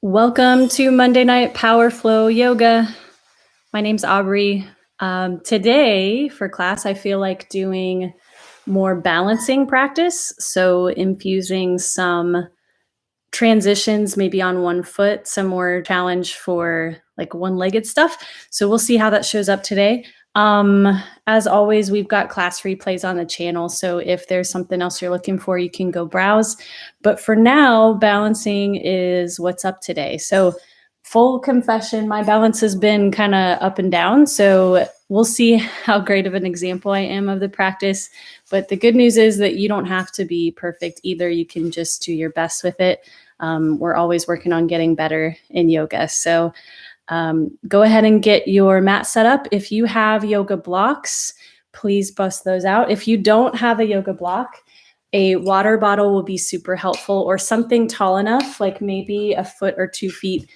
Welcome to Monday Night Power Flow Yoga. My name's Aubrey. Today for class, I feel like doing more balancing practice. So infusing some transitions, maybe on one foot, some more challenge for like one-legged stuff. So we'll see how that shows up today. As always, we've got class replays on the channel. So if there's something else you're looking for, you can go browse. But for now, balancing is what's up today. So full confession, my balance has been kind of up and down. So we'll see how great of an example I am of the practice. But the good news is that you don't have to be perfect either. You can just do your best with it. We're always working on getting better in yoga. So go ahead and get your mat set up. If you have yoga blocks, please bust those out. If you don't have a yoga block, a water bottle will be super helpful, or something tall enough, like maybe a foot or 2 feet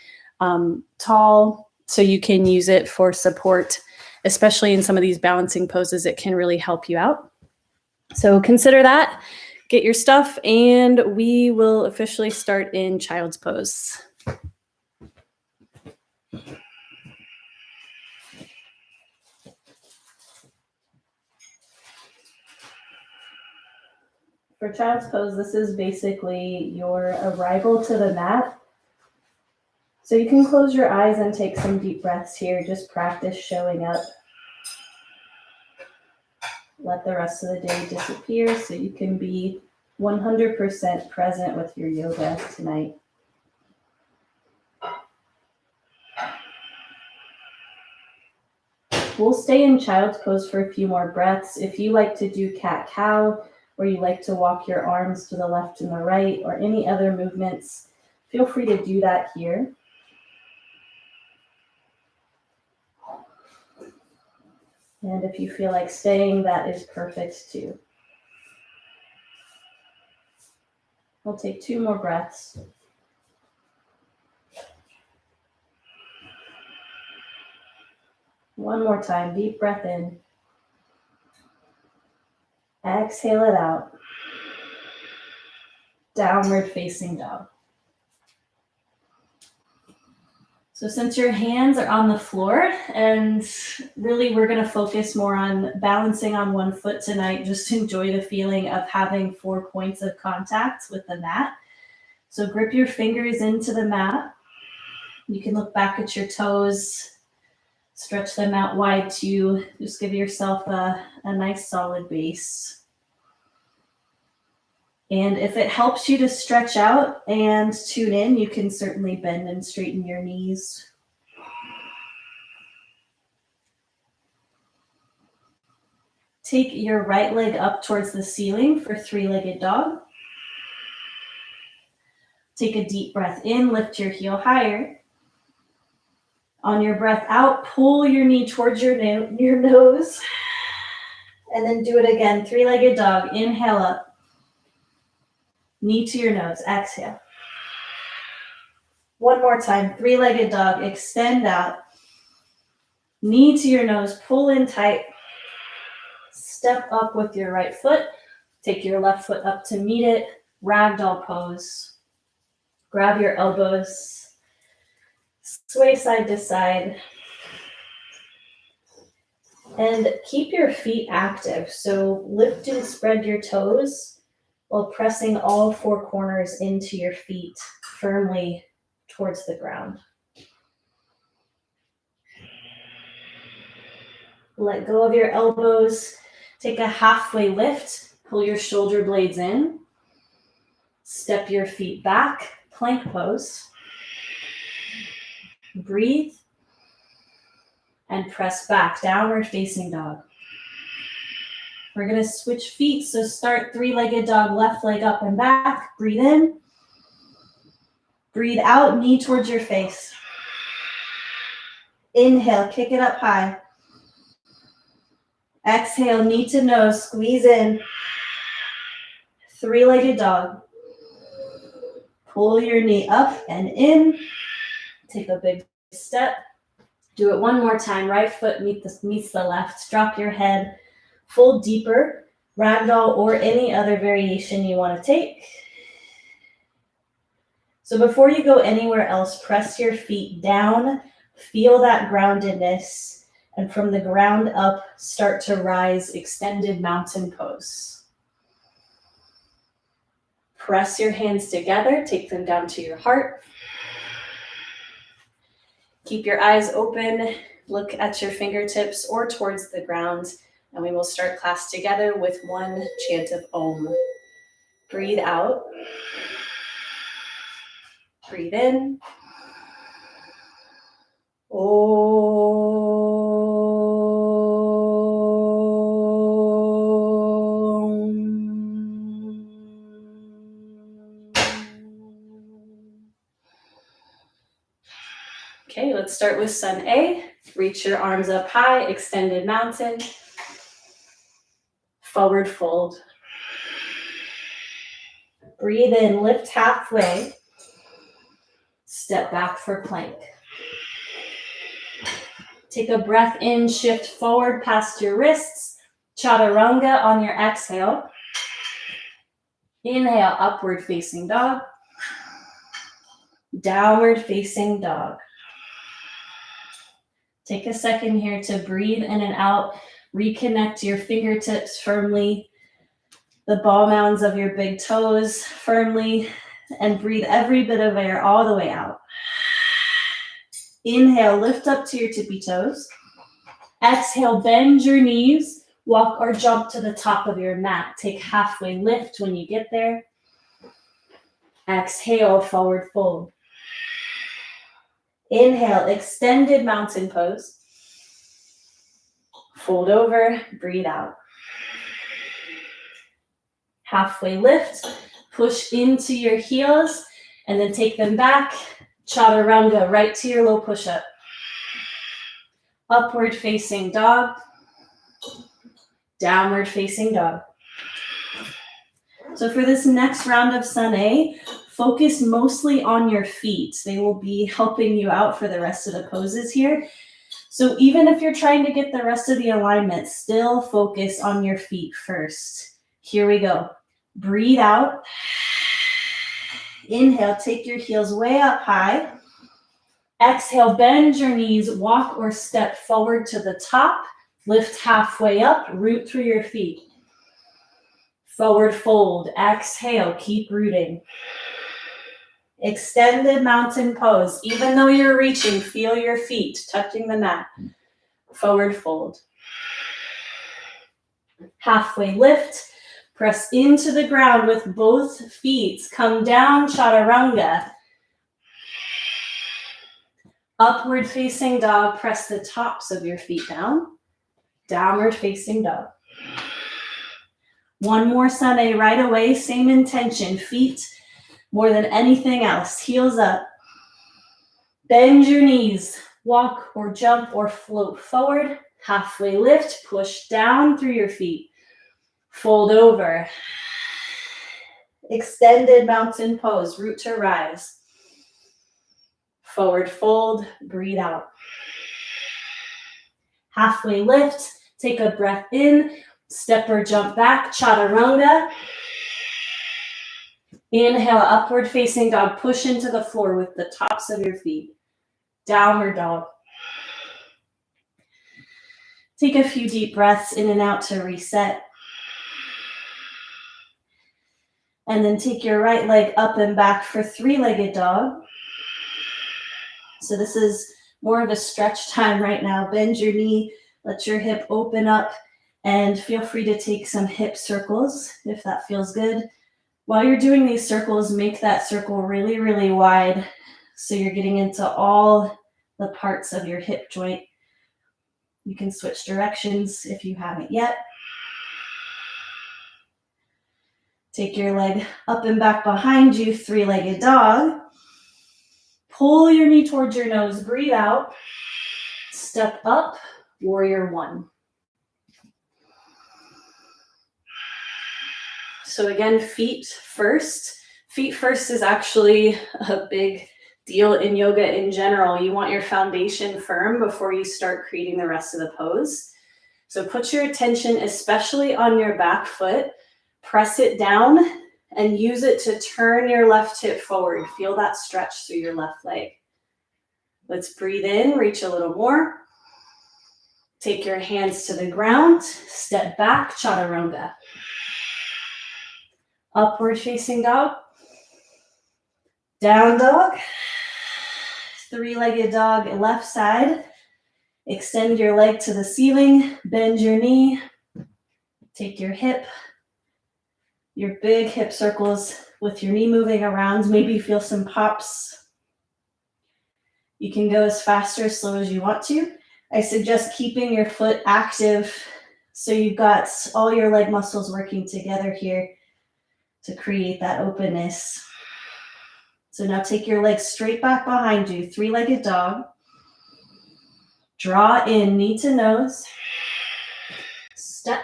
tall, so you can use it for support, especially in some of these balancing poses. It can really help you out. So consider that. Get your stuff, and we will officially start in child's pose. For child's pose, this is basically your arrival to the mat. So you can close your eyes and take some deep breaths here. Just practice showing up. Let the rest of the day disappear so you can be 100% present with your yoga tonight. We'll stay in child's pose for a few more breaths. If you like to do cat-cow, or you like to walk your arms to the left and the right, or any other movements, feel free to do that here. And if you feel like staying, that is perfect too. We'll take 2 more breaths. One more time, deep breath in. Exhale it out. Downward facing dog. So since your hands are on the floor, and really we're going to focus more on balancing on one foot tonight, just enjoy the feeling of having 4 points of contact with the mat. So grip your fingers into the mat. You can look back at your toes, stretch them out wide to just give yourself a nice solid base. And if it helps you to stretch out and tune in, you can certainly bend and straighten your knees. Take your right leg up towards the ceiling for 3-legged dog. Take a deep breath in, lift your heel higher. On your breath out, pull your knee towards your nose. And then do it again, 3-legged dog. Inhale up. Knee to your nose, exhale. One more time, 3-legged dog, extend out. Knee to your nose, pull in tight. Step up with your right foot. Take your left foot up to meet it. Ragdoll pose. Grab your elbows. Sway side to side. And keep your feet active. So lift and spread your toes while pressing all 4 corners into your feet firmly towards the ground. Let go of your elbows. Take a halfway lift. Pull your shoulder blades in. Step your feet back. Plank pose. Breathe. And press back. Downward facing dog. We're going to switch feet. So start 3-legged dog, left leg up and back. Breathe in. Breathe out, knee towards your face. Inhale, kick it up high. Exhale, knee to nose, squeeze in. 3-legged dog. Pull your knee up and in. Take a big step. Do it one more time. Right foot meets the left. Drop your head. Fold deeper, ragdoll, or any other variation you want to take. So before you go anywhere else, press your feet down, feel that groundedness, and from the ground up, start to rise, extended mountain pose. Press your hands together, take them down to your heart. Keep your eyes open, look at your fingertips or towards the ground, and we will start class together with one chant of Om. Breathe out. Breathe in. Om. Okay, let's start with Sun A. Reach your arms up high, extended mountain. Forward fold. Breathe in, lift halfway. Step back for plank. Take a breath in, shift forward past your wrists. Chaturanga on your exhale. Inhale, upward facing dog. Downward facing dog. Take a second here to breathe in and out. Reconnect your fingertips firmly. The ball mounds of your big toes firmly. And breathe every bit of air all the way out. Inhale, lift up to your tippy toes. Exhale, bend your knees. Walk or jump to the top of your mat. Take halfway lift when you get there. Exhale, forward fold. Inhale, extended mountain pose. Fold over, breathe out. Halfway lift, push into your heels, and then take them back. Chaturanga, right to your low push-up. Upward facing dog. Downward facing dog. So for this next round of Sun A, focus mostly on your feet. They will be helping you out for the rest of the poses here. So even if you're trying to get the rest of the alignment, still focus on your feet first. Here we go. Breathe out. Inhale, take your heels way up high. Exhale, bend your knees, walk or step forward to the top. Lift halfway up, root through your feet. Forward fold, exhale, keep rooting. Extended mountain pose. Even though you're reaching, feel your feet touching the mat. Forward fold. Halfway lift. Press into the ground with both feet. Come down, chaturanga. Upward facing dog. Press the tops of your feet down. Downward facing dog. One more Sun A right away. Same intention. Feet more than anything else. Heels up. Bend your knees. Walk or jump or float forward. Halfway lift. Push down through your feet. Fold over. Extended mountain pose. Root to rise. Forward fold. Breathe out. Halfway lift. Take a breath in. Step or jump back. Chaturanga. Inhale, upward facing dog. Push into the floor with the tops of your feet. Downward dog. Take a few deep breaths in and out to reset. And then take your right leg up and back for three-legged dog. So this is more of a stretch time right now. Bend your knee, let your hip open up, and feel free to take some hip circles if that feels good. While you're doing these circles, make that circle really, really wide so you're getting into all the parts of your hip joint. You can switch directions if you haven't yet. Take your leg up and back behind you, three-legged dog. Pull your knee towards your nose, breathe out. Step up, warrior one. So again, feet first. Feet first is actually a big deal in yoga in general. You want your foundation firm before you start creating the rest of the pose. So put your attention especially on your back foot. Press it down, and use it to turn your left hip forward. Feel that stretch through your left leg. Let's breathe in, reach a little more. Take your hands to the ground, step back, chaturanga. Upward facing dog. Down dog. Three-legged dog, left side. Extend your leg to the ceiling, bend your knee. Take your big hip circles with your knee moving around. Maybe feel some pops. You can go as fast or as slow as you want to. I suggest keeping your foot active so you've got all your leg muscles working together here to create that openness. So now take your legs straight back behind you, three-legged dog. Draw in, knee to nose. Step,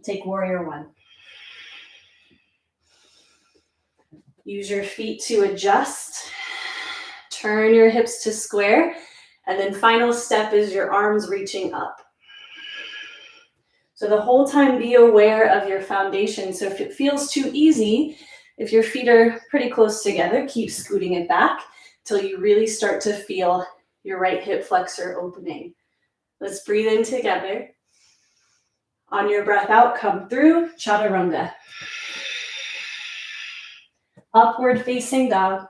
take warrior one. Use your feet to adjust. Turn your hips to square. And then final step is your arms reaching up. So the whole time be aware of your foundation. So if it feels too easy, if your feet are pretty close together, keep scooting it back till you really start to feel your right hip flexor opening. Let's breathe in together. On your breath out, come through, chaturanga. Upward facing dog.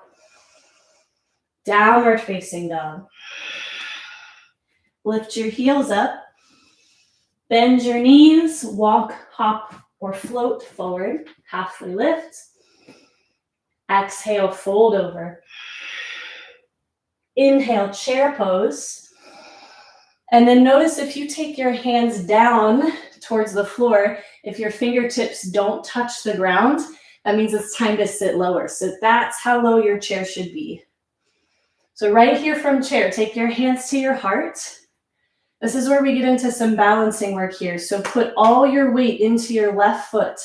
Downward facing dog. Lift your heels up. Bend your knees, walk, hop, or float forward. Halfway lift. Exhale, fold over. Inhale, chair pose. And then notice if you take your hands down towards the floor, if your fingertips don't touch the ground, that means it's time to sit lower. So that's how low your chair should be. So right here from chair, take your hands to your heart. This is where we get into some balancing work here. So put all your weight into your left foot.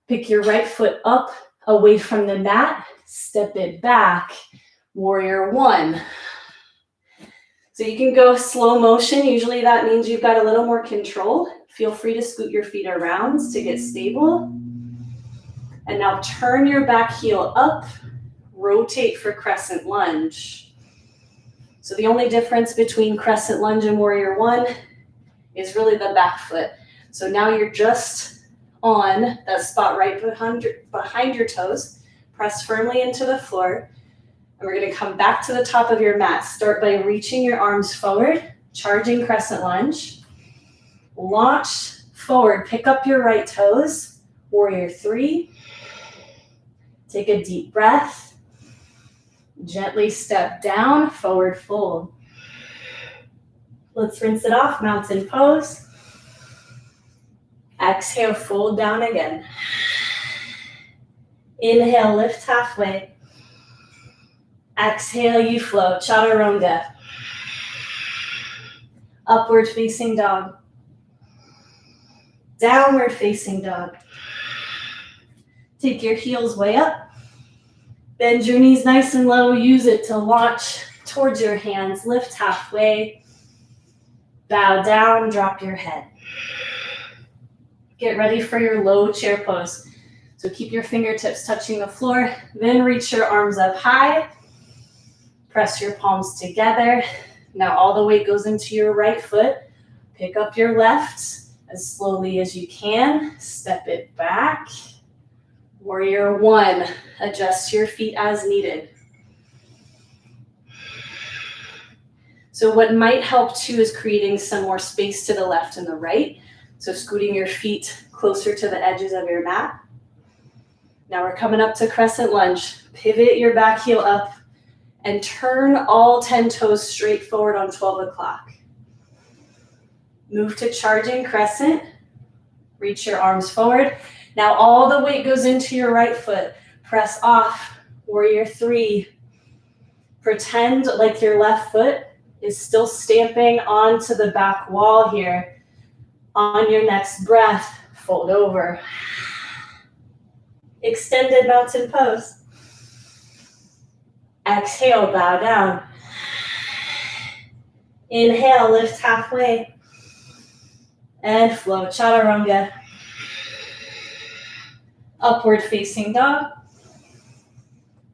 Pick your right foot up, away from the mat, step it back, warrior one. So you can go slow motion. Usually that means you've got a little more control. Feel free to scoot your feet around to get stable. And now turn your back heel up, rotate for crescent lunge. So the only difference between crescent lunge and warrior one is really the back foot. So now you're just on that spot right behind your toes. Press firmly into the floor. And we're going to come back to the top of your mat. Start by reaching your arms forward, charging crescent lunge. Launch forward, pick up your right toes, warrior three. Take a deep breath. Gently step down, forward fold. Let's rinse it off, mountain pose. Exhale, fold down again. Inhale, lift halfway. Exhale, you float, chaturanga. Upward facing dog. Downward facing dog. Take your heels way up. Bend your knees nice and low. Use it to launch towards your hands. Lift halfway. Bow down, drop your head. Get ready for your low chair pose. So keep your fingertips touching the floor. Then reach your arms up high. Press your palms together. Now all the weight goes into your right foot. Pick up your left as slowly as you can. Step it back. Warrior one. Adjust your feet as needed. So what might help too is creating some more space to the left and the right. So scooting your feet closer to the edges of your mat. Now we're coming up to crescent lunge. Pivot your back heel up and turn all 10 toes straight forward on 12 o'clock. Move to charging crescent. Reach your arms forward. Now all the weight goes into your right foot. Press off, warrior three. Pretend like your left foot is still stamping onto the back wall here. On your next breath, fold over. Extended mountain pose. Exhale, bow down. Inhale, lift halfway. And float, chaturanga. Upward facing dog.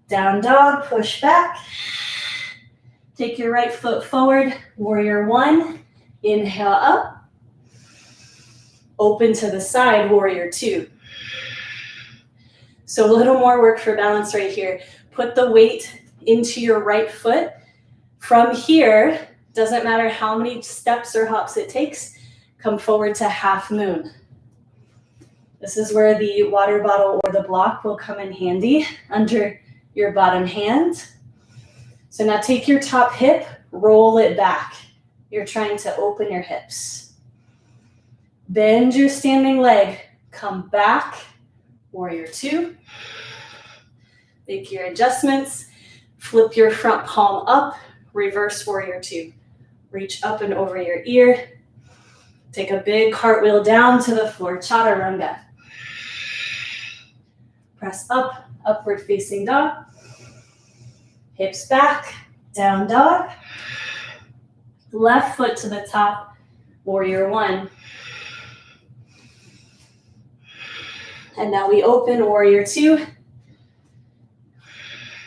Down dog, push back. Take your right foot forward, warrior one. Inhale up. Open to the side, warrior two. So a little more work for balance right here. Put the weight into your right foot. From here, doesn't matter how many steps or hops it takes, come forward to half moon. This is where the water bottle or the block will come in handy under your bottom hand. So now take your top hip, roll it back. You're trying to open your hips. Bend your standing leg, come back, warrior two. Make your adjustments. Flip your front palm up, reverse warrior two. Reach up and over your ear. Take a big cartwheel down to the floor, chaturanga. Press up, upward facing dog. Hips back, down dog. Left foot to the top, warrior one. And now we open warrior two.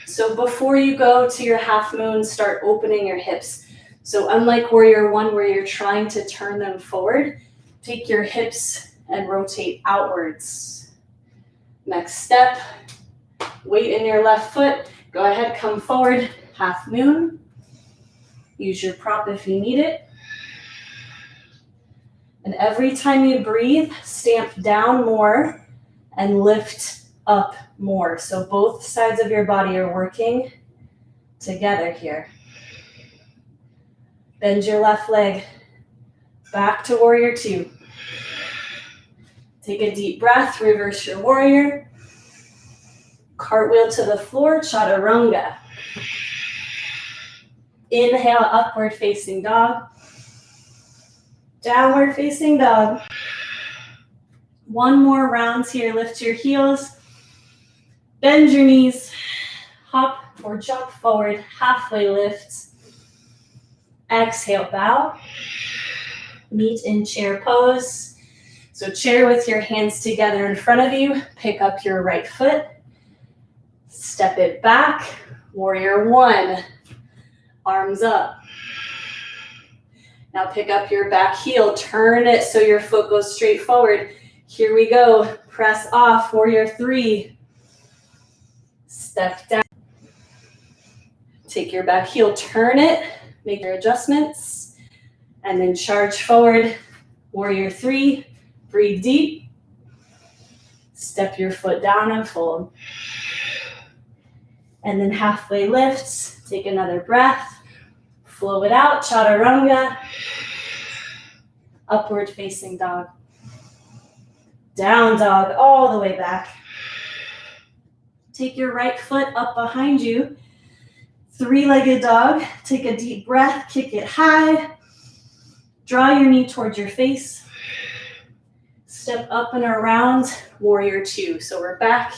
So before you go to your half moon, start opening your hips. So unlike warrior one, where you're trying to turn them forward, take your hips and rotate outwards. Next step, weight in your left foot. Go ahead, come forward, half moon. Use your prop if you need it. And every time you breathe, stamp down more and lift up more. So both sides of your body are working together here. Bend your left leg back to warrior two. Take a deep breath, reverse your warrior. Cartwheel to the floor, chaturanga. Inhale, upward facing dog. Downward facing dog. One more round here, lift your heels. Bend your knees, hop or jump forward, halfway lift. Exhale, bow. Meet in chair pose. So chair with your hands together in front of you. Pick up your right foot. Step it back. Warrior one. Arms up. Now pick up your back heel. Turn it so your foot goes straight forward. Here we go. Press off. Warrior three. Step down. Take your back heel. Turn it. Make your adjustments. And then charge forward. Warrior three. Breathe deep. Step your foot down and fold. And then halfway lifts. Take another breath. Flow it out. Chaturanga. Upward facing dog. Down dog all the way back. Take your right foot up behind you. Three-legged dog. Take a deep breath. Kick it high. Draw your knee towards your face. Step up and around warrior two. So we're back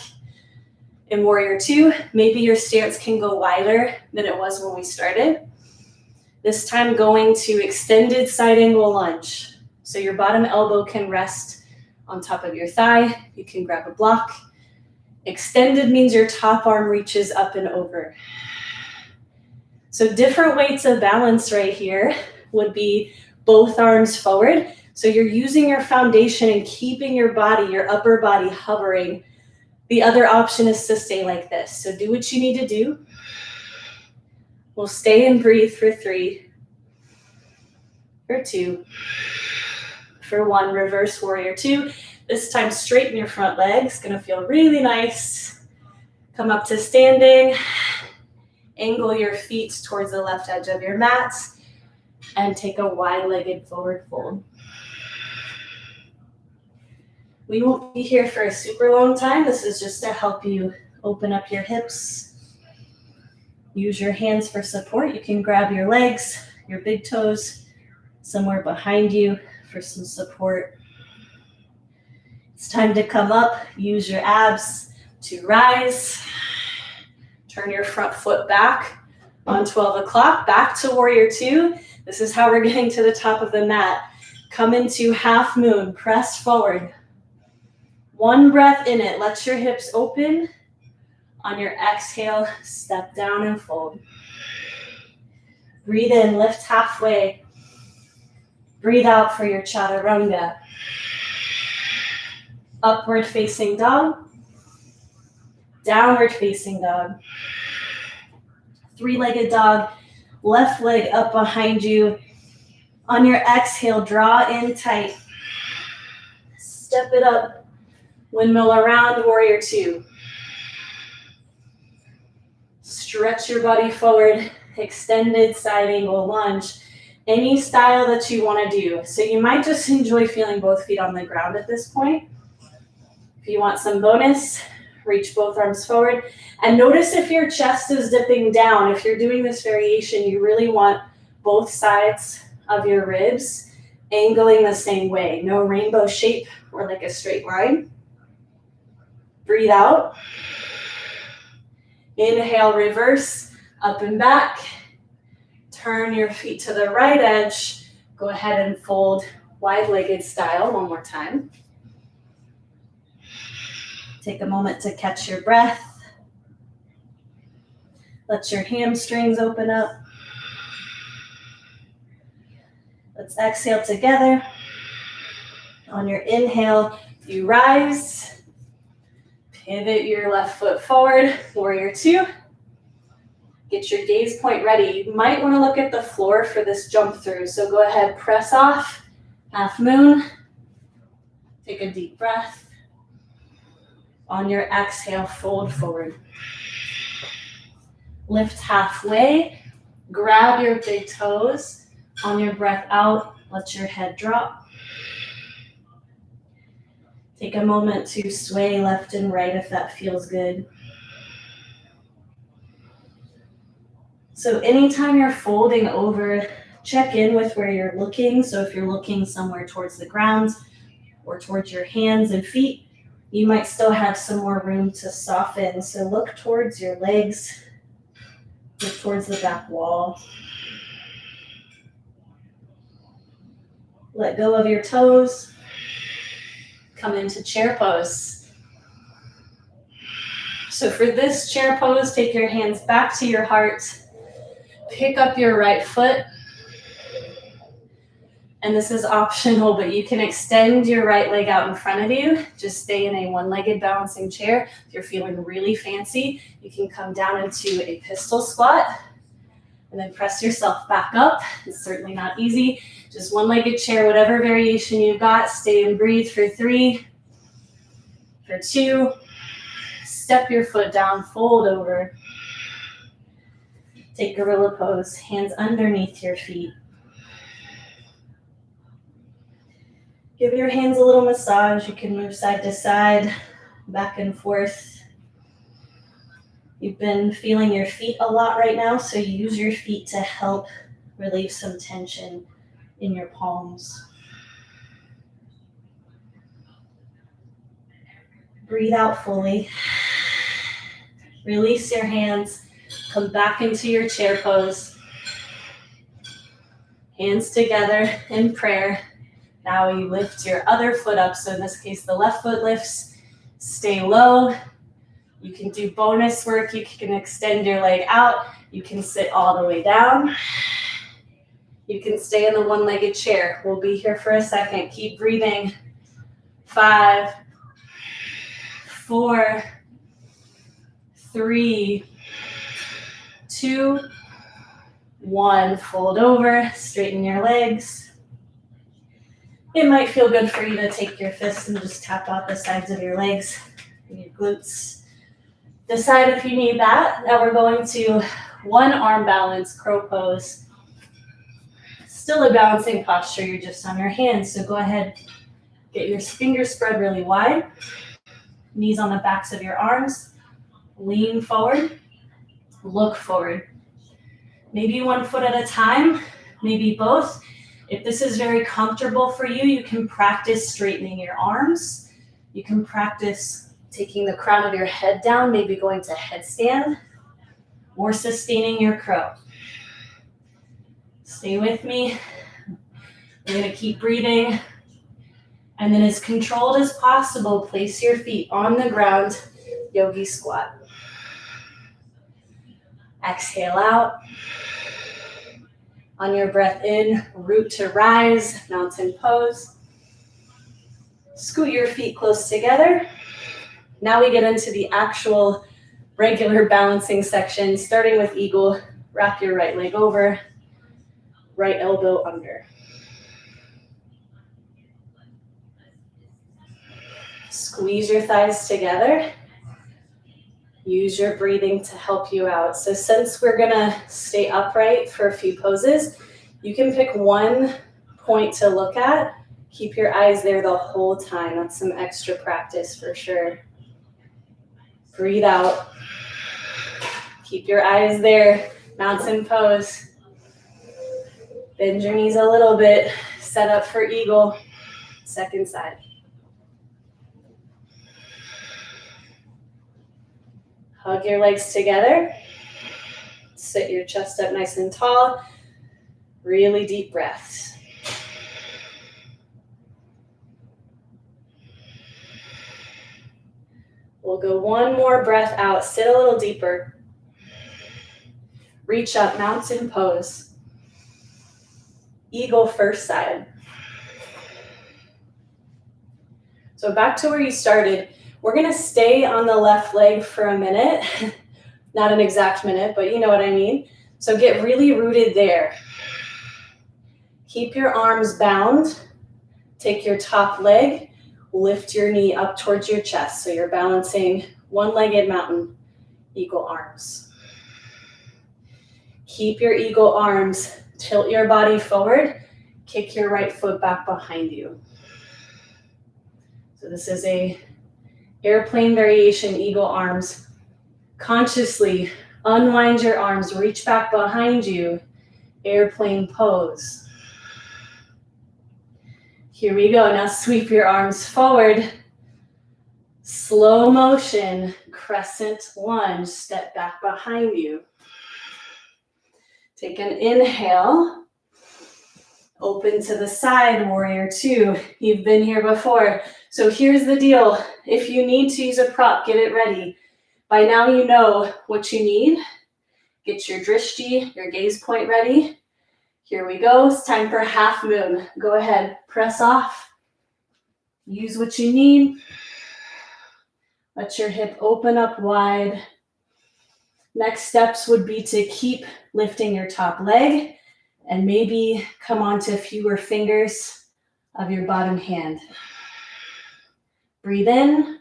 in warrior two. Maybe your stance can go wider than it was when we started. This time going to extended side angle lunge. So your bottom elbow can rest on top of your thigh. You can grab a block. Extended means your top arm reaches up and over. So different weights of balance right here would be both arms forward. So you're using your foundation and keeping your body, your upper body hovering. The other option is to stay like this. So do what you need to do. We'll stay and breathe for 3, for 2, for 1. Reverse warrior 2. This time straighten your front legs. Gonna feel really nice. Come up to standing. Angle your feet towards the left edge of your mat. And take a wide-legged forward fold. We won't be here for a super long time. This is just to help you open up your hips. Use your hands for support. You can grab your legs, your big toes, somewhere behind you for some support. It's time to come up. Use your abs to rise. Turn your front foot back on 12 o'clock. Back to warrior 2. This is how we're getting to the top of the mat. Come into half moon. Press forward. One breath in it. Let your hips open. On your exhale, step down and fold. Breathe in, lift halfway. Breathe out for your chaturanga. Upward facing dog. Downward facing dog. Three-legged dog. Left leg up behind you. On your exhale, draw in tight. Step it up. Windmill around, warrior two. Stretch your body forward. Extended side angle lunge. Any style that you want to do. So you might just enjoy feeling both feet on the ground at this point. If you want some bonus, reach both arms forward. And notice if your chest is dipping down. If you're doing this variation, you really want both sides of your ribs angling the same way. No rainbow shape or like a straight line. Breathe out. Inhale, reverse, up and back. Turn your feet to the right edge. Go ahead and fold wide-legged style one more time. Take a moment to catch your breath. Let your hamstrings open up. Let's exhale together. On your inhale, you rise. Pivot your left foot forward, warrior two. Get your gaze point ready. You might want to look at the floor for this jump through. So go ahead, press off, half moon. Take a deep breath. On your exhale, fold forward. Lift halfway. Grab your big toes. On your breath out, let your head drop. Take a moment to sway left and right if that feels good. So anytime you're folding over, check in with where you're looking. So if you're looking somewhere towards the ground or towards your hands and feet, you might still have some more room to soften. So look towards your legs, look towards the back wall. Let go of your toes. Come into chair pose. So for this chair pose, take your hands back to your heart. Pick up your right foot. And this is optional, but you can extend your right leg out in front of you. Just stay in a one-legged balancing chair. If you're feeling really fancy, you can come down into a pistol squat and then press yourself back up. It's certainly not easy. Just one-legged chair, whatever variation you've got. Stay and breathe for 3, for 2. Step your foot down, fold over. Take gorilla pose, hands underneath your feet. Give your hands a little massage. You can move side to side, back and forth. You've been feeling your feet a lot right now, so use your feet to help relieve some tension in your palms. Breathe out fully. Release your hands. Come back into your chair pose. Hands together in prayer. Now you lift your other foot up. So in this case, the left foot lifts. Stay low. You can do bonus work. You can extend your leg out. You can sit all the way down. You can stay in the one-legged chair. We'll be here for a second. Keep breathing. 5, 4, 3, 2, 1. Fold over. Straighten your legs. It might feel good for you to take your fists and just tap out the sides of your legs and your glutes. Decide if you need that. Now we're going to one arm balance, crow pose. Still a balancing posture, you're just on your hands. So go ahead, get your fingers spread really wide. Knees on the backs of your arms. Lean forward, look forward. Maybe one foot at a time, maybe both. If this is very comfortable for you, you can practice straightening your arms. You can practice taking the crown of your head down, maybe going to headstand, or sustaining your crow. Stay with me. We're going to keep breathing. And then as controlled as possible, place your feet on the ground, yogi squat. Exhale out. On your breath in, root to rise, mountain pose. Scoot your feet close together. Now we get into the actual regular balancing section, starting with eagle. Wrap your right leg over, right elbow under. Squeeze your thighs together. Use your breathing to help you out. So since we're gonna stay upright for a few poses, you can pick one point to look at. Keep your eyes there the whole time. That's some extra practice for sure. Breathe out. Keep your eyes there. Mountain pose. Bend your knees a little bit. Set up for eagle. Second side. Hug your legs together. Sit your chest up nice and tall. Really deep breaths. We'll go one more breath out. Sit a little deeper. Reach up, mountain pose. Eagle first side. So back to where you started. We're gonna stay on the left leg for a minute. Not an exact minute, but you know what I mean. So get really rooted there. Keep your arms bound. Take your top leg, lift your knee up towards your chest. So you're balancing one-legged mountain eagle arms. Keep your eagle arms, tilt your body forward, kick your right foot back behind you. So this is a airplane variation, eagle arms. Consciously unwind your arms, reach back behind you, airplane pose. Here we go, now sweep your arms forward. Slow motion, crescent lunge, step back behind you. Take an inhale. Open to the side, warrior two. You've been here before. So here's the deal. If you need to use a prop, get it ready. By now you know what you need. Get your drishti, your gaze point ready. Here we go. It's time for half moon. Go ahead, press off. Use what you need. Let your hip open up wide. Next steps would be to keep lifting your top leg and maybe come onto fewer fingers of your bottom hand. Breathe in,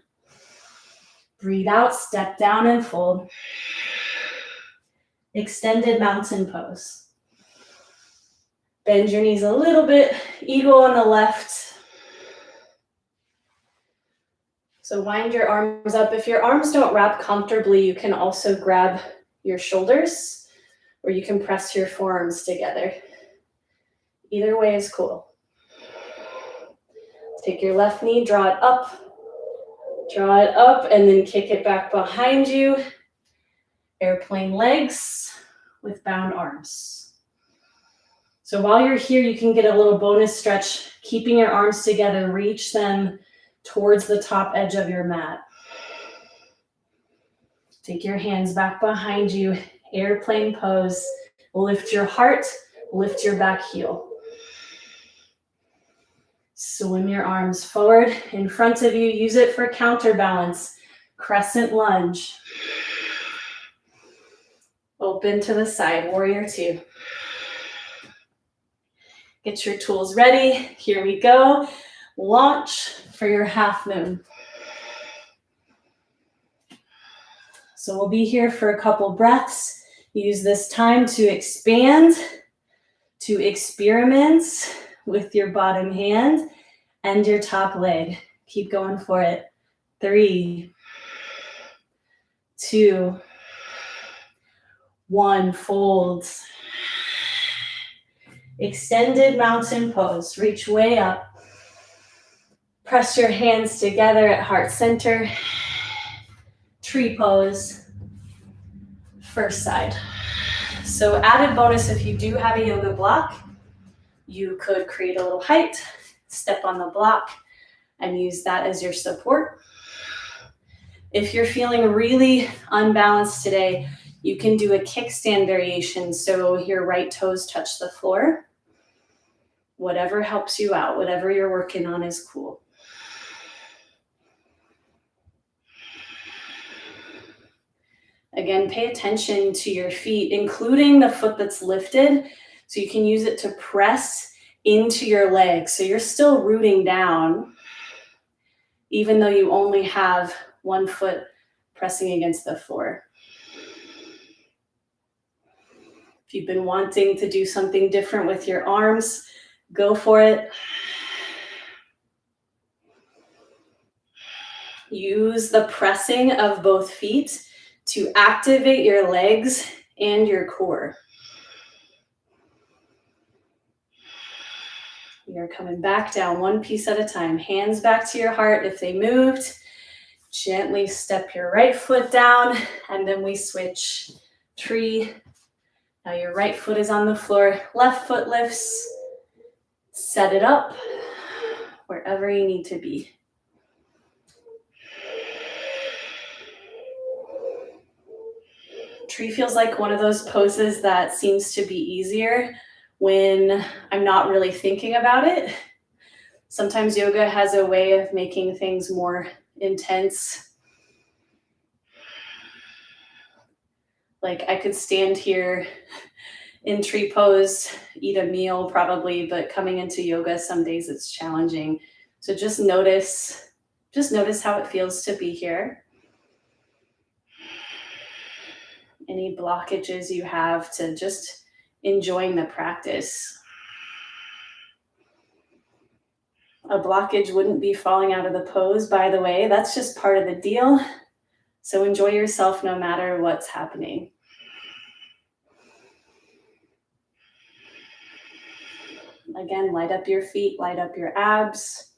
breathe out, step down and fold. Extended mountain pose. Bend your knees a little bit, eagle on the left. So wind your arms up. If your arms don't wrap comfortably, you can also grab your shoulders or you can press your forearms together. Either way is cool. Take your left knee, draw it up, and then kick it back behind you. Airplane legs with bound arms. So while you're here, you can get a little bonus stretch, keeping your arms together, reach them towards the top edge of your mat. Take your hands back behind you, airplane pose. Lift your heart, lift your back heel. Swim your arms forward in front of you. Use it for counterbalance. Crescent lunge. Open to the side, warrior two. Get your tools ready. Here we go. Launch for your half moon. So we'll be here for a couple breaths. Use this time to expand, to experiment with your bottom hand and your top leg. Keep going for it. 3, 2, 1, fold. Extended mountain pose. Reach way up. Press your hands together at heart center. Tree pose. First side. So added bonus, if you do have a yoga block, you could create a little height, step on the block, and use that as your support. If you're feeling really unbalanced today, you can do a kickstand variation. So your right toes touch the floor. Whatever helps you out, whatever you're working on is cool. Again, pay attention to your feet, including the foot that's lifted, so you can use it to press into your legs. So you're still rooting down, even though you only have one foot pressing against the floor. If you've been wanting to do something different with your arms, go for it. Use the pressing of both feet to activate your legs and your core. We are coming back down one piece at a time. Hands back to your heart if they moved. Gently step your right foot down, and then we switch tree. Now your right foot is on the floor, left foot lifts. Set it up wherever you need to be. Tree feels like one of those poses that seems to be easier when I'm not really thinking about it. Sometimes yoga has a way of making things more intense. Like I could stand here in tree pose, eat a meal probably, but coming into yoga, some days it's challenging. So just notice how it feels to be here. Any blockages you have to just enjoying the practice. A blockage wouldn't be falling out of the pose, by the way. That's just part of the deal. So enjoy yourself no matter what's happening. Again, light up your feet, light up your abs.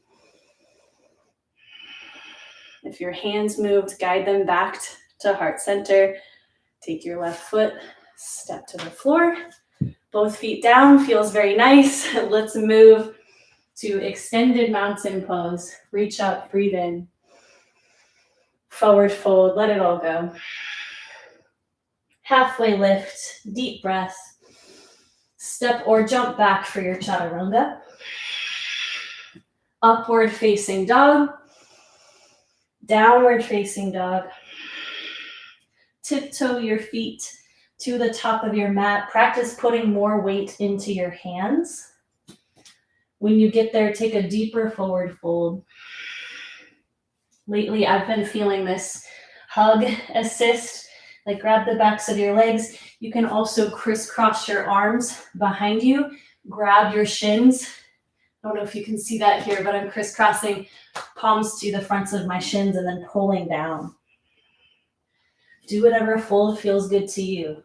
If your hands moved, guide them back to heart center. Take your left foot, step to the floor. Both feet down, feels very nice. Let's move to extended mountain pose. Reach up, breathe in. Forward fold, let it all go. Halfway lift, deep breath. Step or jump back for your chaturanga. Upward facing dog. Downward facing dog. Tiptoe your feet to the top of your mat. Practice putting more weight into your hands. When you get there, take a deeper forward fold. Lately, I've been feeling this hug assist, like grab the backs of your legs. You can also crisscross your arms behind you, grab your shins. I don't know if you can see that here, but I'm crisscrossing palms to the fronts of my shins and then pulling down. Do whatever fold feels good to you.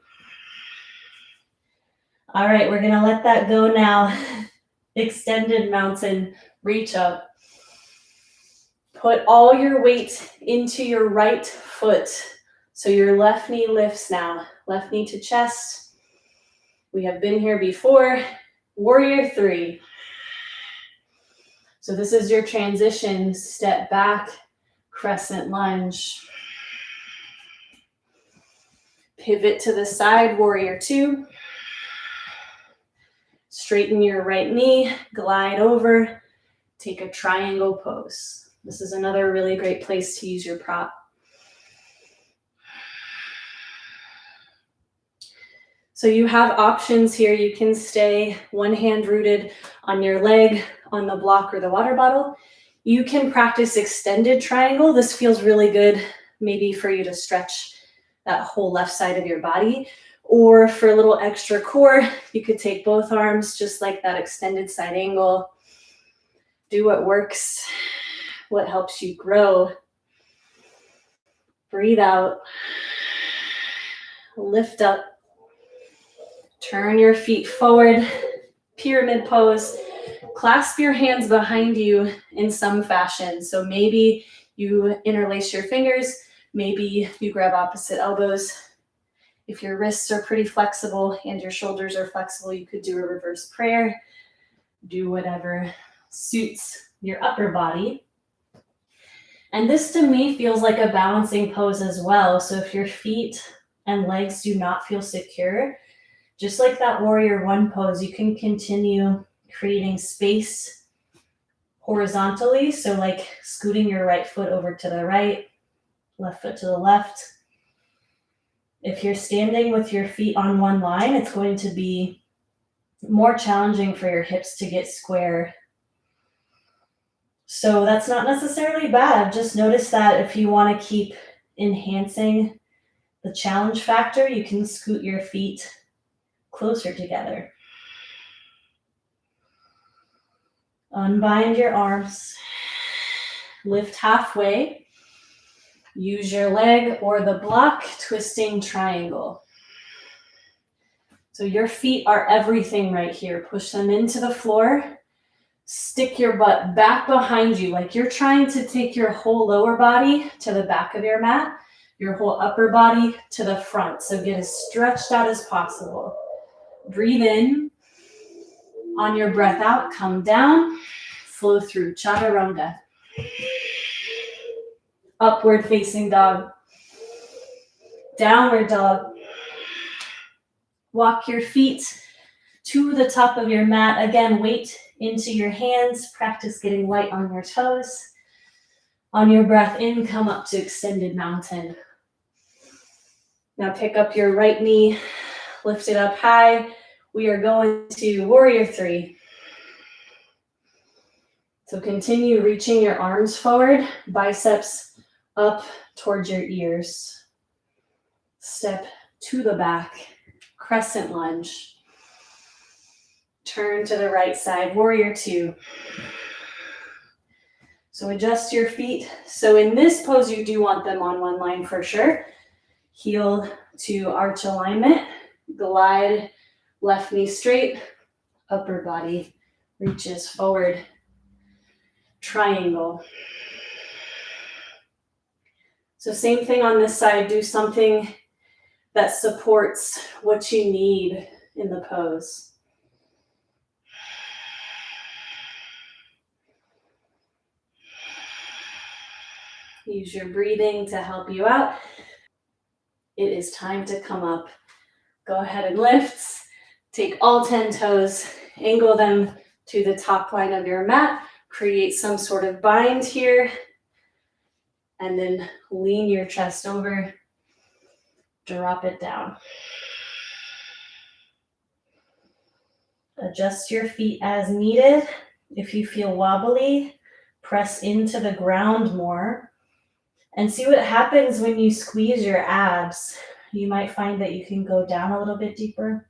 All right, we're gonna let that go now. Extended mountain, reach up. Put all your weight into your right foot. So your left knee lifts now. Left knee to chest. We have been here before. Warrior 3. So this is your transition. Step back, crescent lunge. Pivot to the side, warrior 2. Straighten your right knee, glide over, take a triangle pose. This is another really great place to use your prop. So you have options here. You can stay one hand rooted on your leg, on the block or the water bottle. You can practice extended triangle. This feels really good, maybe for you to stretch that whole left side of your body. Or for a little extra core, you could take both arms, just like that extended side angle. Do what works, what helps you grow. Breathe out. Lift up. Turn your feet forward. Pyramid pose. Clasp your hands behind you in some fashion. So maybe you interlace your fingers. Maybe you grab opposite elbows. If your wrists are pretty flexible and your shoulders are flexible, you could do a reverse prayer. Do whatever suits your upper body. And this to me feels like a balancing pose as well. So if your feet and legs do not feel secure, just like that warrior one pose, you can continue creating space horizontally. So like scooting your right foot over to the right, left foot to the left. If you're standing with your feet on one line, it's going to be more challenging for your hips to get square. So that's not necessarily bad. Just notice that if you want to keep enhancing the challenge factor, you can scoot your feet closer together. Unbind your arms. Lift halfway. Use your leg or the block, twisting triangle. So your feet are everything right here. Push them into the floor. Stick your butt back behind you, like you're trying to take your whole lower body to the back of your mat, your whole upper body to the front. So get as stretched out as possible. Breathe in. On your breath out, come down, flow through chaturanga. Upward facing dog. Downward dog. Walk your feet to the top of your mat. Again, weight into your hands. Practice getting light on your toes. On your breath in, come up to extended mountain. Now pick up your right knee, lift it up high. We are going to warrior three. So continue reaching your arms forward, biceps up towards your ears. Step to the back, crescent lunge. Turn to the right side, warrior two. So adjust your feet. So in this pose, you do want them on one line for sure. Heel to arch alignment, glide left knee straight, upper body reaches forward, triangle. So same thing on this side, do something that supports what you need in the pose. Use your breathing to help you out. It is time to come up. Go ahead and lift. Take all 10 toes, angle them to the top line of your mat. Create some sort of bind here. And then lean your chest over. Drop it down. Adjust your feet as needed. If you feel wobbly, press into the ground more. And see what happens when you squeeze your abs. You might find that you can go down a little bit deeper.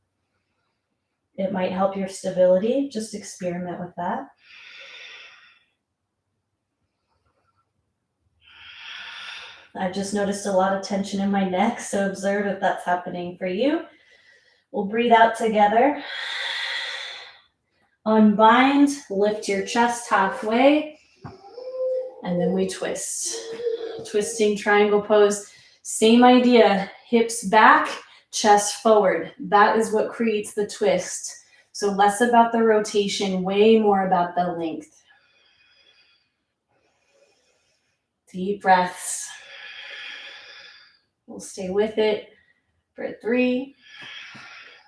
It might help your stability. Just experiment with that. I've just noticed a lot of tension in my neck, so observe if that's happening for you. We'll breathe out together. Unbind, lift your chest halfway, and then we twist. Twisting triangle pose, same idea, hips back, chest forward. That is what creates the twist. So less about the rotation, way more about the length. Deep breaths. We'll stay with it for 3.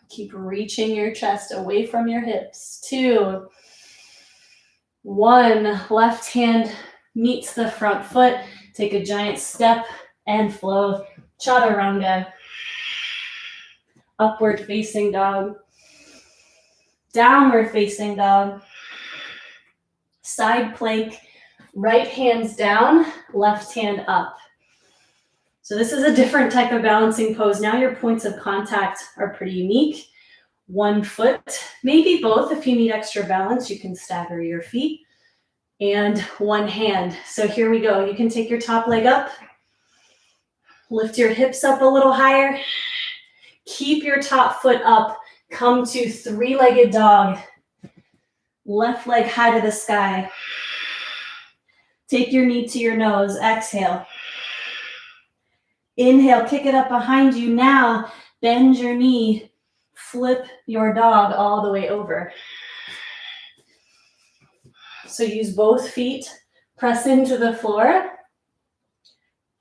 Keep reaching your chest away from your hips. 2, 1. Left hand meets the front foot. Take a giant step and flow. Chaturanga. Upward facing dog. Downward facing dog. Side plank. Right hand's down, left hand up. So this is a different type of balancing pose. Now your points of contact are pretty unique. One foot, maybe both. If you need extra balance, you can stagger your feet. And one hand. So here we go. You can take your top leg up. Lift your hips up a little higher. Keep your top foot up. Come to 3-legged dog. Left leg high to the sky. Take your knee to your nose. Exhale. Inhale, kick it up behind you. Now, bend your knee. Flip your dog all the way over. So use both feet. Press into the floor.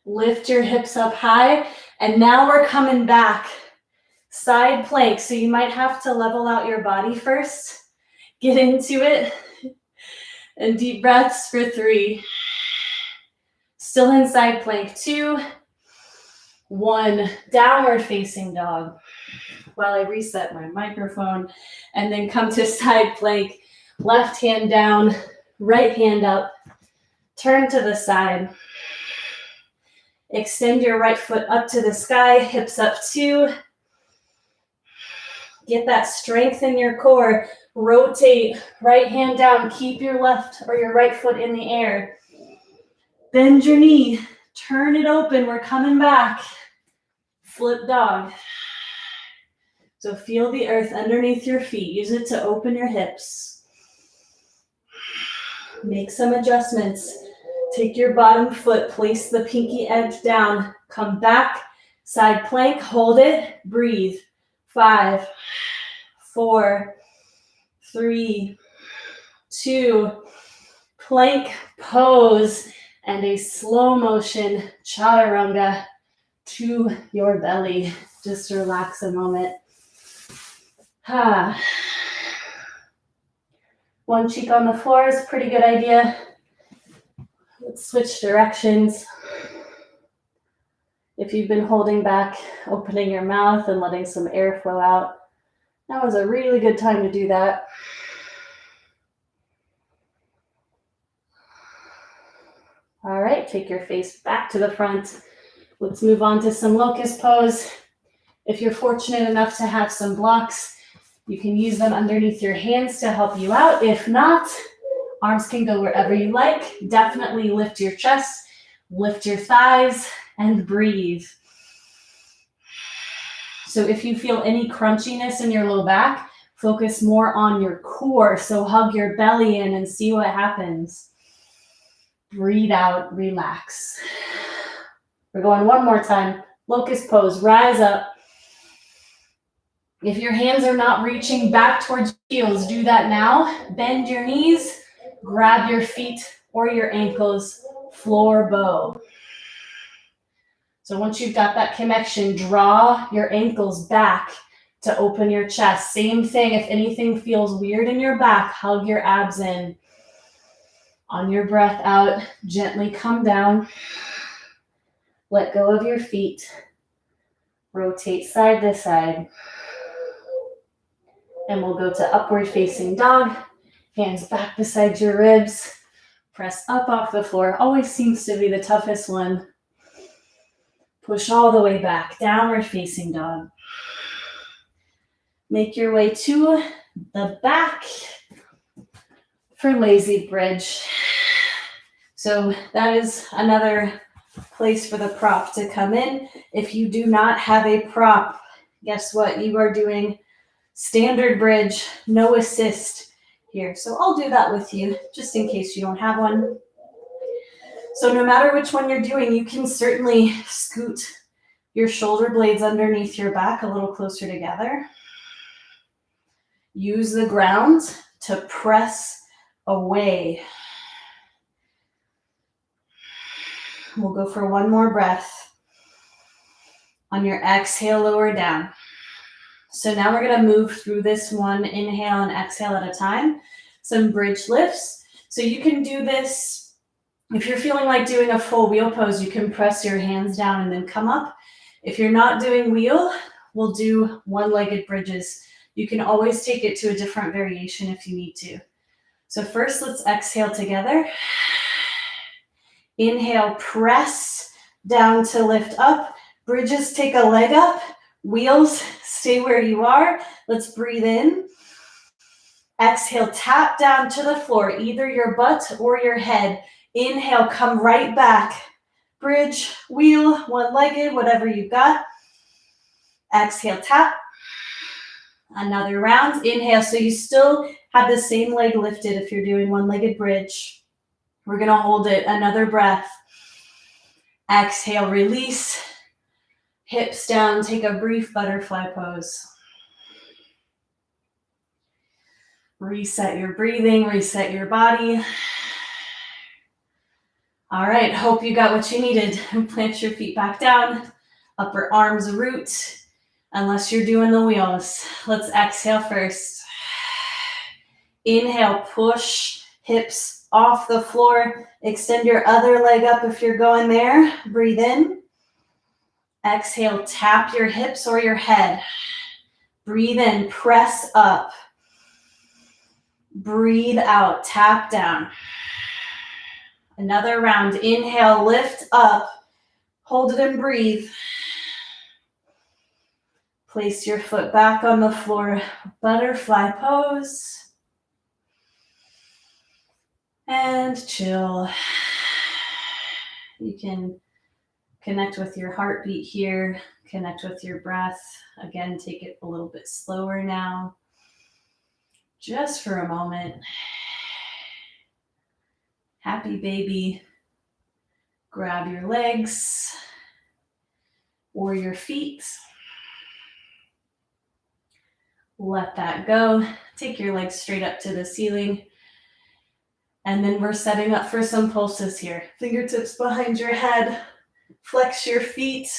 Lift your hips up high. And now we're coming back. Side plank. So you might have to level out your body first. Get into it. And deep breaths for 3. Still in side plank. 2. 1. Downward facing dog. While I reset my microphone. And then come to side plank. Left hand down. Right hand up. Turn to the side. Extend your right foot up to the sky. Hips up 2. Get that strength in your core. Rotate, right hand down. Keep your left or your right foot in the air. Bend your knee. Turn it open. We're coming back. Flip dog. So feel the earth underneath your feet. Use it to open your hips. Make some adjustments. Take your bottom foot. Place the pinky edge down. Come back. Side plank. Hold it. Breathe. 5, 4, 3, 2, plank pose, and a slow motion chaturanga to your belly. Just relax a moment. One cheek on the floor is a pretty good idea. Let's switch directions. If you've been holding back, opening your mouth and letting some air flow out, now is a really good time to do that. All right, take your face back to the front. Let's move on to some locust pose. If you're fortunate enough to have some blocks, you can use them underneath your hands to help you out. If not, arms can go wherever you like. Definitely lift your chest, lift your thighs, and breathe. So if you feel any crunchiness in your low back, focus more on your core. So hug your belly in and see what happens. Breathe out, relax. We're going one more time. Locust pose, rise up. If your hands are not reaching back towards your heels, do that now. Bend your knees, grab your feet or your ankles, floor bow. So once you've got that connection, draw your ankles back to open your chest. Same thing, if anything feels weird in your back, hug your abs in. On your breath out, gently come down. Let go of your feet. Rotate side to side. And we'll go to upward facing dog. Hands back beside your ribs. Press up off the floor. Always seems to be the toughest one. Push all the way back. Downward facing dog. Make your way to the back for lazy bridge. So that is another place for the prop to come in. If you do not have a prop, guess what? You are doing standard bridge, no assist here. So I'll do that with you just in case you don't have one. So no matter which one you're doing, you can certainly scoot your shoulder blades underneath your back a little closer together. Use the ground to press away. We'll go for one more breath. On your exhale, lower down. So now we're going to move through this one inhale and exhale at a time. Some bridge lifts. So you can do this. If you're feeling like doing a full wheel pose, you can press your hands down and then come up. If you're not doing wheel, we'll do one-legged bridges. You can always take it to a different variation if you need to. So first, let's exhale together. Inhale, press down to lift up. Bridges, take a leg up. Wheels, stay where you are. Let's breathe in. Exhale, tap down to the floor, either your butt or your head. Inhale, come right back. Bridge, wheel, one-legged, whatever you've got. Exhale, tap. Another round. Inhale, so you still have the same leg lifted if you're doing one-legged bridge. We're going to hold it. Another breath. Exhale, release. Hips down. Take a brief butterfly pose. Reset your breathing. Reset your body. All right, hope you got what you needed. Plant your feet back down, upper arms root, unless you're doing the wheels. Let's exhale first. Inhale, push hips off the floor. Extend your other leg up if you're going there. Breathe in. Exhale, tap your hips or your head. Breathe in, press up. Breathe out, tap down. Another round. Inhale, lift up. Hold it and breathe. Place your foot back on the floor. Butterfly pose. And chill. You can connect with your heartbeat here. Connect with your breath. Again, take it a little bit slower now. Just for a moment. Happy baby. Grab your legs or your feet. Let that go. Take your legs straight up to the ceiling. And then we're setting up for some pulses here. Fingertips behind your head. Flex your feet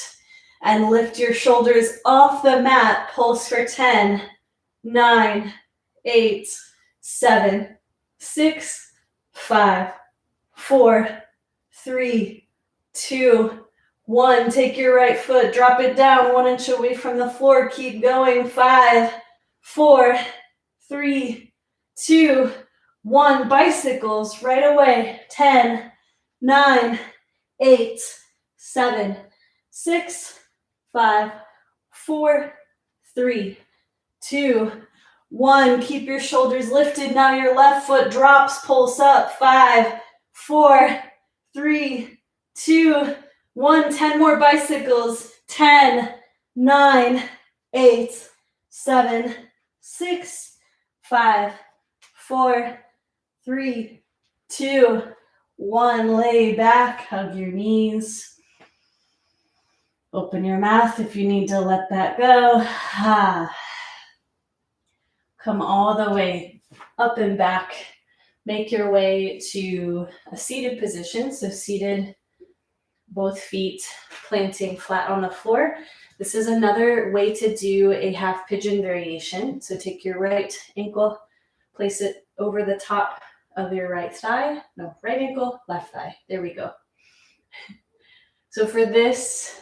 and lift your shoulders off the mat. Pulse for 10, 9, 8, 7, 6, 5, 4, 3, 2, 1. Take your right foot, drop it down 1 inch away from the floor. Keep going. 5, 4, 3, 2, 1. Bicycles right away. 10, 9, 8, 7, 6, 5, 4, 3, 2, 1. Keep your shoulders lifted. Now your left foot drops, pulse up. 5, 4, 3, 2, 1. 10 more bicycles. 10, 9, 8, 7, 6, 5, 4, 3, 2, 1. Lay back, hug your knees. Open your mouth if you need to let that go. Come all the way up and back. Make your way to a seated position. So seated, both feet planting flat on the floor. This is another way to do a half pigeon variation. So take your right ankle, place it over the top of your right thigh. No, right ankle, left thigh. There we go. So for this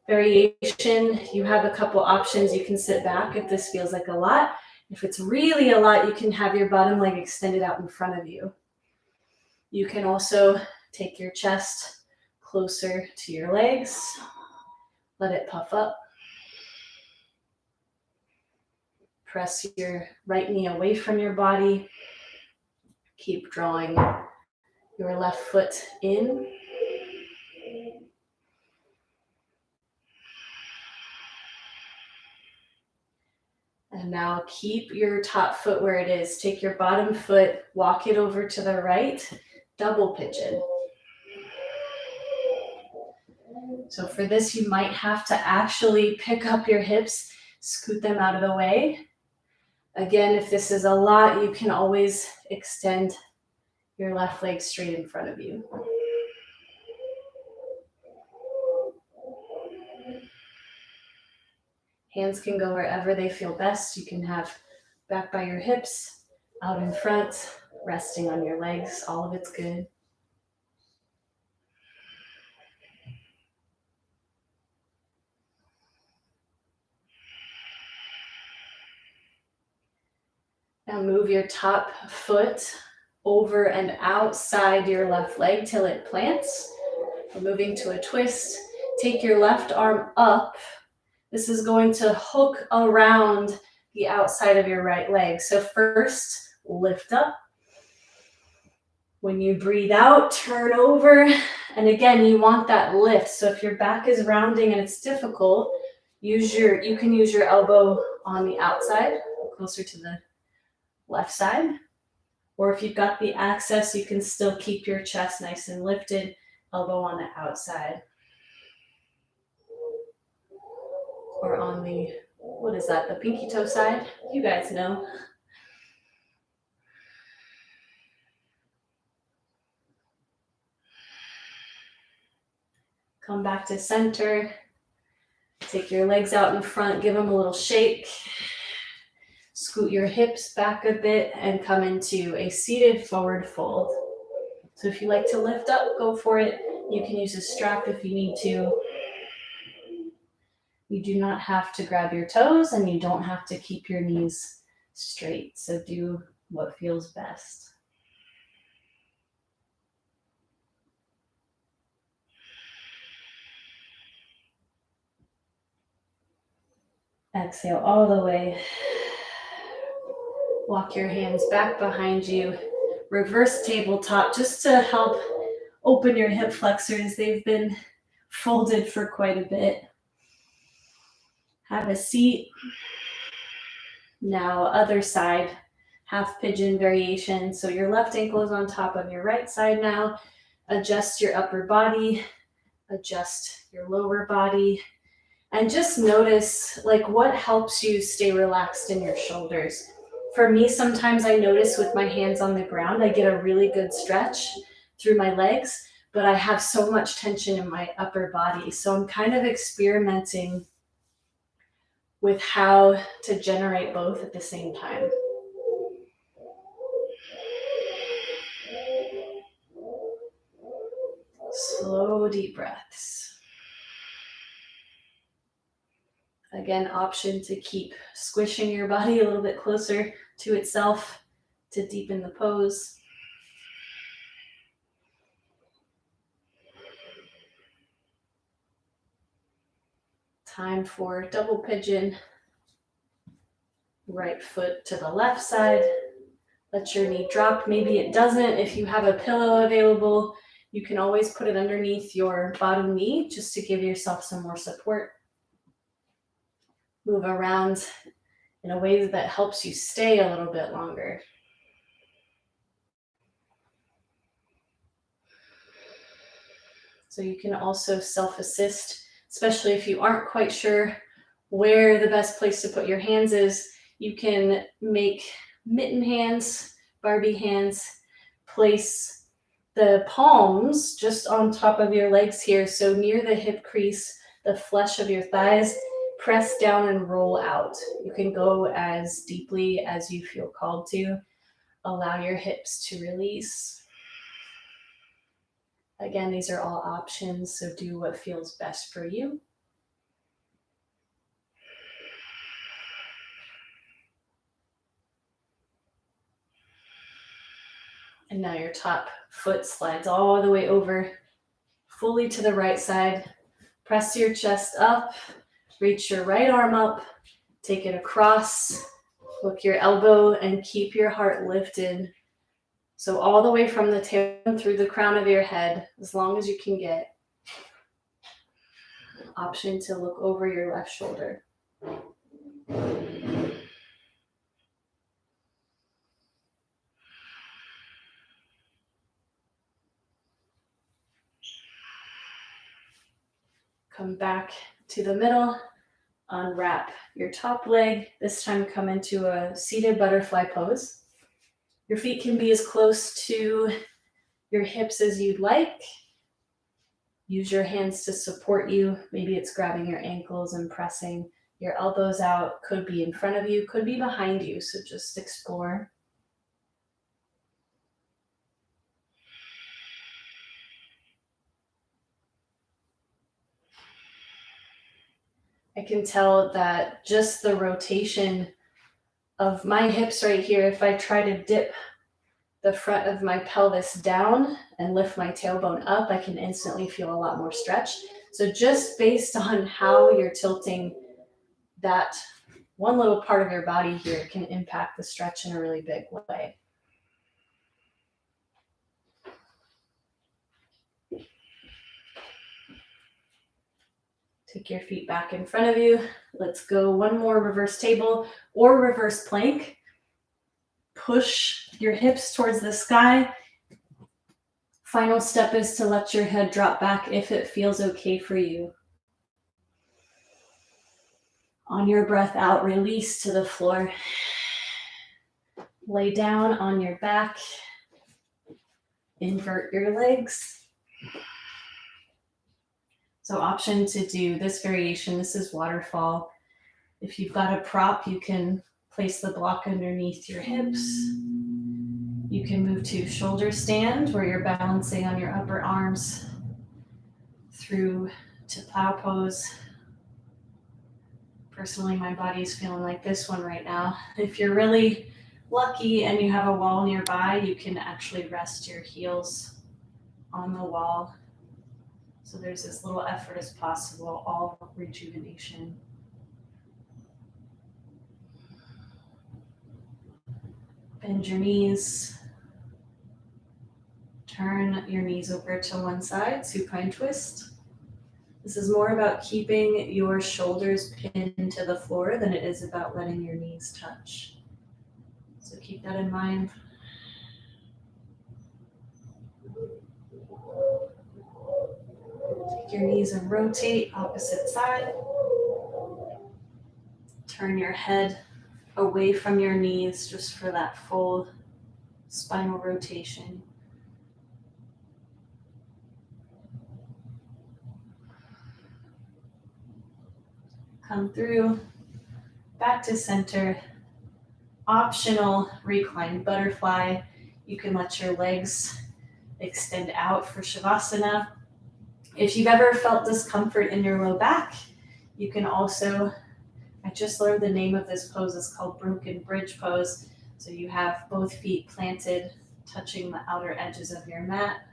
variation, you have a couple options. You can sit back if this feels like a lot. If it's really a lot, you can have your bottom leg extended out in front of you. You can also take your chest closer to your legs. Let it puff up. Press your right knee away from your body. Keep drawing your left foot in. And now keep your top foot where it is. Take your bottom foot, walk it over to the right, double pigeon. So for this, you might have to actually pick up your hips, scoot them out of the way. Again, if this is a lot, you can always extend your left leg straight in front of you. Hands can go wherever they feel best. You can have back by your hips, out in front, resting on your legs. All of it's good. Now move your top foot over and outside your left leg till it plants. We're moving to a twist. Take your left arm up. This is going to hook around the outside of your right leg. So first, lift up. When you breathe out, turn over. And again, you want that lift. So if your back is rounding and it's difficult, you can use your elbow on the outside, closer to the left side. Or if you've got the access, you can still keep your chest nice and lifted, elbow on the outside. Or on the, what is that, the pinky toe side? You guys know. Come back to center. Take your legs out in front, give them a little shake. Scoot your hips back a bit and come into a seated forward fold. So if you like to lift up, go for it. You can use a strap if you need to. You do not have to grab your toes and you don't have to keep your knees straight. So do what feels best. Exhale all the way. Walk your hands back behind you. Reverse tabletop just to help open your hip flexors. They've been folded for quite a bit. Have a seat. Now other side, half pigeon variation. So your left ankle is on top of your right side now. Adjust your upper body. Adjust your lower body. And just notice like what helps you stay relaxed in your shoulders. For me, sometimes I notice with my hands on the ground, I get a really good stretch through my legs, but I have so much tension in my upper body. So I'm kind of experimenting with how to generate both at the same time. Slow, deep breaths. Again, option to keep squishing your body a little bit closer to itself to deepen the pose. Time for double pigeon. Right foot to the left side. Let your knee drop. Maybe it doesn't. If you have a pillow available, you can always put it underneath your bottom knee just to give yourself some more support. Move around in a way that helps you stay a little bit longer. So you can also self-assist, especially if you aren't quite sure where the best place to put your hands is. You can make mitten hands, Barbie hands, place the palms just on top of your legs here. So near the hip crease, the flesh of your thighs, press down and roll out. You can go as deeply as you feel called to. Allow your hips to release. Again, these are all options, so do what feels best for you. And now your top foot slides all the way over, fully to the right side. Press your chest up, reach your right arm up, take it across, hook your elbow, and keep your heart lifted. So all the way from the tailbone through the crown of your head, as long as you can get. Option to look over your left shoulder. Come back to the middle, unwrap your top leg. This time come into a seated butterfly pose. Your feet can be as close to your hips as you'd like. Use your hands to support you. Maybe it's grabbing your ankles and pressing your elbows out. Could be in front of you, could be behind you. So just explore. I can tell that just the rotation of my hips right here, if I try to dip the front of my pelvis down and lift my tailbone up, I can instantly feel a lot more stretch. So just based on how you're tilting that one little part of your body here can impact the stretch in a really big way. Take your feet back in front of you. Let's go one more reverse table or reverse plank. Push your hips towards the sky. Final step is to let your head drop back if it feels okay for you. On your breath out, release to the floor. Lay down on your back. Invert your legs. So option to do this variation, this is waterfall. If you've got a prop, you can place the block underneath your hips. You can move to shoulder stand where you're balancing on your upper arms through to plow pose. Personally, my body's feeling like this one right now. If you're really lucky and you have a wall nearby, you can actually rest your heels on the wall. So there's as little effort as possible, all rejuvenation. Bend your knees. Turn your knees over to one side, supine twist. This is more about keeping your shoulders pinned to the floor than it is about letting your knees touch. So keep that in mind. Take your knees and rotate opposite side. Turn your head away from your knees just for that full spinal rotation. Come through, back to center. Optional reclined butterfly. You can let your legs extend out for Shavasana. If you've ever felt discomfort in your low back, you can also, I just learned the name of this pose, it's called broken bridge pose. So you have both feet planted, touching the outer edges of your mat,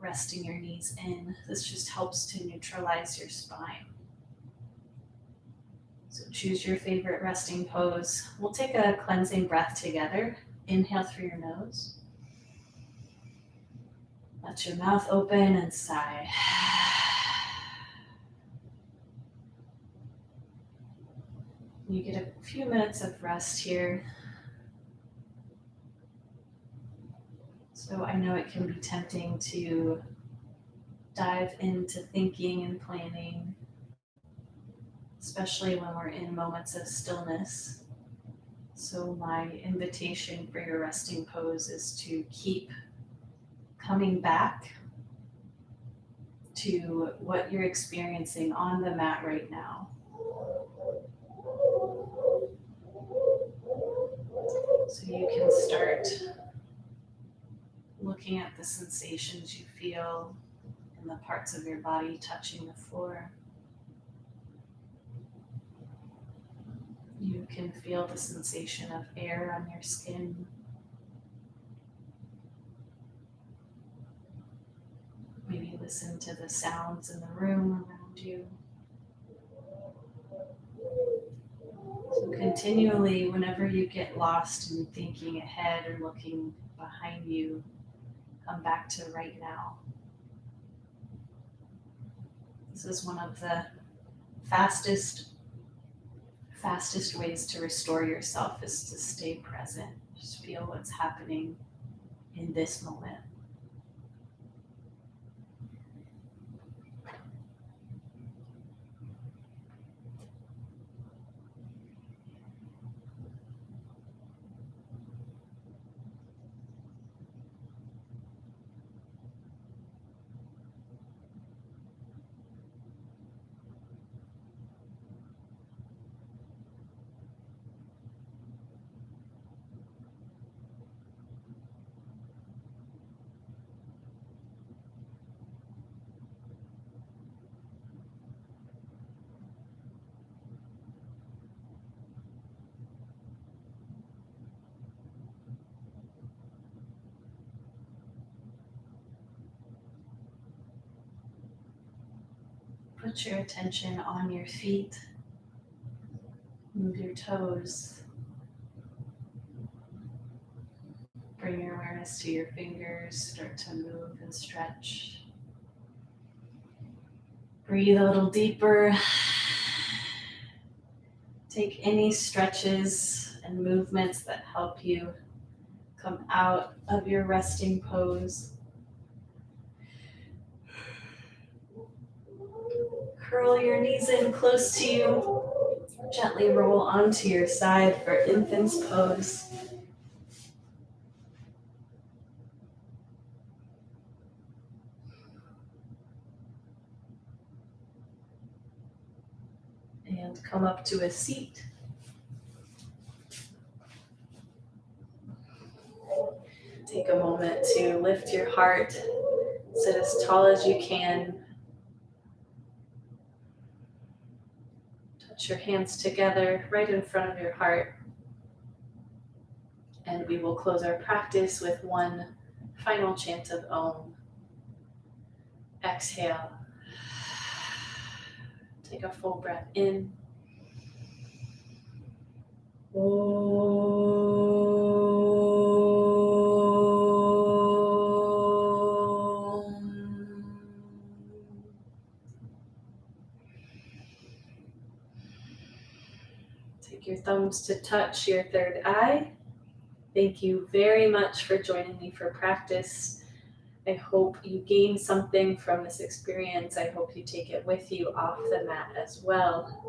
resting your knees in. This just helps to neutralize your spine. So choose your favorite resting pose. We'll take a cleansing breath together. Inhale through your nose. Let your mouth open and sigh. You get a few minutes of rest here. So I know it can be tempting to dive into thinking and planning, especially when we're in moments of stillness. So my invitation for your resting pose is to keep coming back to what you're experiencing on the mat right now. So you can start looking at the sensations you feel in the parts of your body touching the floor. You can feel the sensation of air on your skin. Maybe listen to the sounds in the room around you. So continually, whenever you get lost in thinking ahead or looking behind you, come back to right now. This is one of the fastest ways to restore yourself is to stay present. Just feel what's happening in this moment. Put your attention on your feet. Move your toes. Bring your awareness to your fingers. Start to move and stretch. Breathe a little deeper. Take any stretches and movements that help you come out of your resting pose. Curl your knees in close to you. Gently roll onto your side for infant's pose. and come up to a seat. Take a moment to lift your heart, sit as tall as you can. Touch your hands together right in front of your heart. And we will close our practice with one final chant of Om. Exhale. Take a full breath in. Take your thumbs to touch your third eye. Thank you very much for joining me for practice. I hope you gain something from this experience. I hope you take it with you off the mat as well.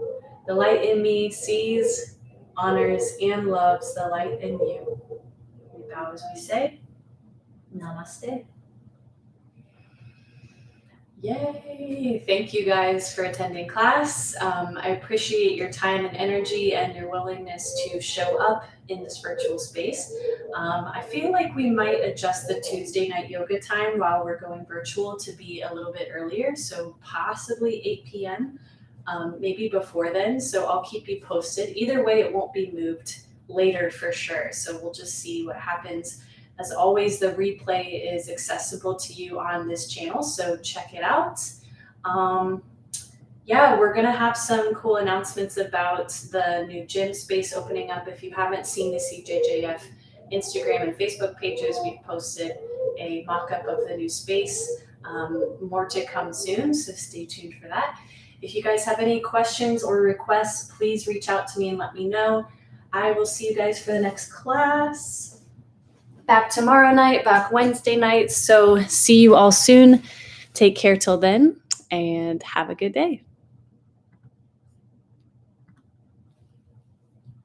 The light in me sees, honors, and loves the light in you. We bow as we say, Namaste. Yay! Thank you guys for attending class. I appreciate your time and energy and your willingness to show up in this virtual space. I feel like we might adjust the Tuesday night yoga time while we're going virtual to be a little bit earlier, so possibly 8 p.m., maybe before then, so I'll keep you posted. Either way, it won't be moved later for sure, so we'll just see what happens. As always, the replay is accessible to you on this channel, so check it out. Yeah, we're going to have some cool announcements about the new gym space opening up. If you haven't seen the CJJF Instagram and Facebook pages, we've posted a mock-up of the new space. More to come soon, so stay tuned for that. If you guys have any questions or requests, please reach out to me and let me know. I will see you guys for the next class. Back tomorrow night, back Wednesday night. So see you all soon. Take care till then, and have a good day.